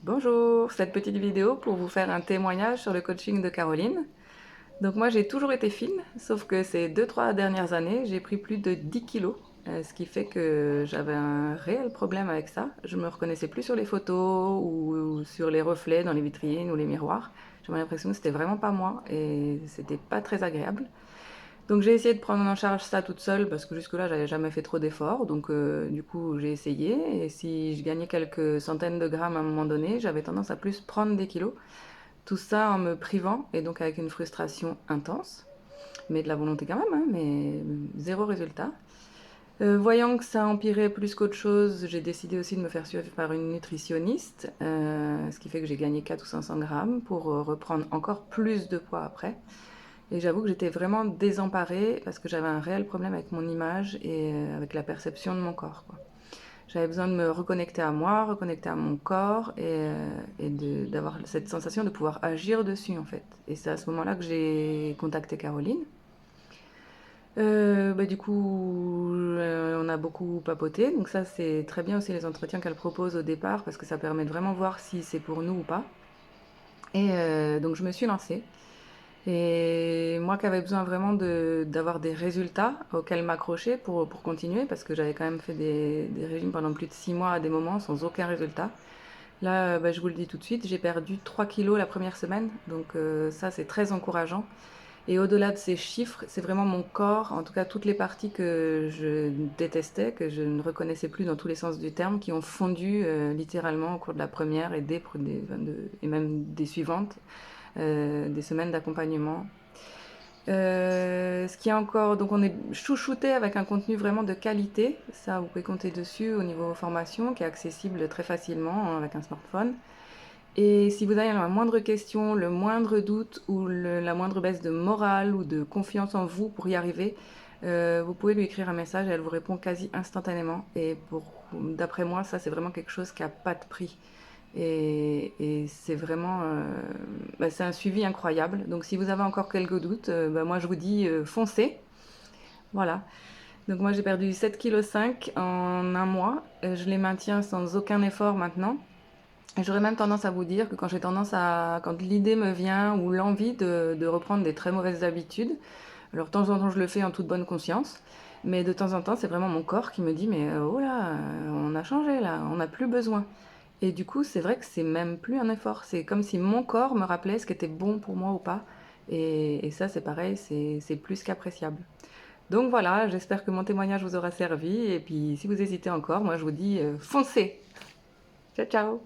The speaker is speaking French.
Bonjour, cette petite vidéo pour vous faire un témoignage sur le coaching de Caroline. Donc moi j'ai toujours été fine, sauf que ces 2-3 dernières années, j'ai pris plus de 10 kilos, ce qui fait que j'avais un réel problème avec ça. Je me reconnaissais plus sur les photos ou sur les reflets dans les vitrines ou les miroirs. J'avais l'impression que c'était vraiment pas moi et c'était pas très agréable. Donc j'ai essayé de prendre en charge ça toute seule parce que jusque-là j'avais jamais fait trop d'efforts. Donc du coup j'ai essayé et si je gagnais quelques centaines de grammes à un moment donné, j'avais tendance à plus prendre des kilos. Tout ça en me privant et donc avec une frustration intense, mais de la volonté quand même, hein, mais zéro résultat. Voyant que ça empirait plus qu'autre chose, j'ai décidé aussi de me faire suivre par une nutritionniste, ce qui fait que j'ai gagné 400 ou 500 grammes pour reprendre encore plus de poids après. Et j'avoue que j'étais vraiment désemparée parce que j'avais un réel problème avec mon image et avec la perception de mon corps, quoi. J'avais besoin de me reconnecter à moi, reconnecter à mon corps et d'avoir cette sensation de pouvoir agir dessus en fait. Et c'est à ce moment-là que j'ai contacté Caroline. Du coup, on a beaucoup papoté, donc ça c'est très bien aussi les entretiens qu'elle propose au départ parce que ça permet de vraiment voir si c'est pour nous ou pas. Et donc je me suis lancée. Et moi qui avais besoin vraiment d'avoir des résultats auxquels m'accrocher pour continuer, parce que j'avais quand même fait des régimes pendant plus de 6 mois à des moments sans aucun résultat. Là, je vous le dis tout de suite, j'ai perdu 3 kilos la première semaine, donc ça c'est très encourageant. Et au-delà de ces chiffres, c'est vraiment mon corps, en tout cas toutes les parties que je détestais, que je ne reconnaissais plus dans tous les sens du terme, qui ont fondu littéralement au cours de la première et même des suivantes, des semaines d'accompagnement. Ce qui est encore, donc on est chouchouté avec un contenu vraiment de qualité, ça vous pouvez compter dessus au niveau formation, qui est accessible très facilement hein, avec un smartphone. Et si vous avez la moindre question, le moindre doute ou la moindre baisse de morale ou de confiance en vous pour y arriver, vous pouvez lui écrire un message et elle vous répond quasi instantanément. Et d'après moi, ça c'est vraiment quelque chose qui n'a pas de prix. Et c'est vraiment, c'est un suivi incroyable. Donc si vous avez encore quelques doutes, moi je vous dis foncez. Voilà. Donc moi j'ai perdu 7,5 kg en un mois. Je les maintiens sans aucun effort maintenant. Et j'aurais même tendance à vous dire que quand l'idée me vient ou l'envie de reprendre des très mauvaises habitudes, alors de temps en temps je le fais en toute bonne conscience, mais de temps en temps c'est vraiment mon corps qui me dit mais oh là, on a changé là, on n'a plus besoin. Et du coup c'est vrai que c'est même plus un effort, c'est comme si mon corps me rappelait ce qui était bon pour moi ou pas. Et ça c'est pareil, c'est plus qu'appréciable. Donc voilà, j'espère que mon témoignage vous aura servi, et puis si vous hésitez encore, moi je vous dis foncez. Ciao ciao.